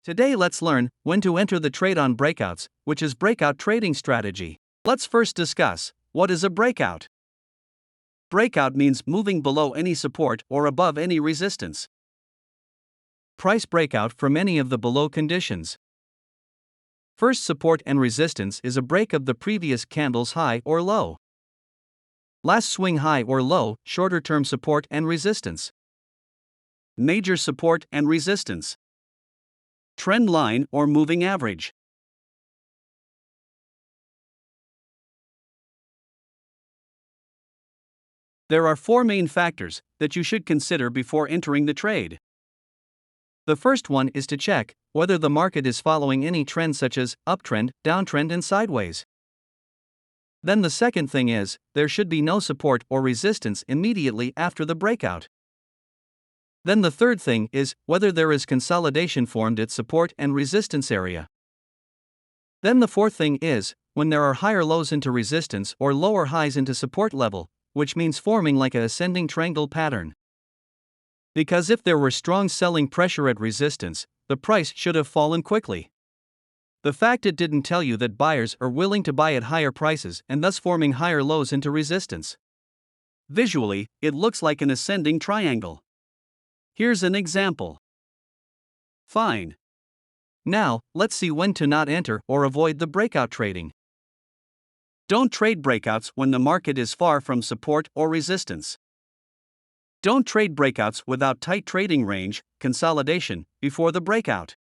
Today let's learn when to enter the trade on breakouts, which is breakout trading strategy. Let's first discuss what is a breakout. Breakout means moving below any support or above any resistance. Price breakout from any of the below conditions. First support and resistance is a break of the previous candle's high or low. Last swing high or low, shorter term support and resistance. Major support and resistance. Trend line or moving average. There are four main factors that you should consider before entering the trade. The first one is to check whether the market is following any trend such as uptrend, downtrend, and sideways. Then the second thing is, there should be no support or resistance immediately after the breakout. Then the third thing is whether there is consolidation formed at support and resistance area. Then the fourth thing is when there are higher lows into resistance or lower highs into support level, which means forming like a ascending triangle pattern. Because if there were strong selling pressure at resistance, the price should have fallen quickly. The fact it didn't tell you that buyers are willing to buy at higher prices and thus forming higher lows into resistance. Visually, it looks like an ascending triangle. Here's an example. Fine. Now, let's see when to not enter or avoid the breakout trading. Don't trade breakouts when the market is far from support or resistance. Don't trade breakouts without tight trading range, consolidation, before the breakout.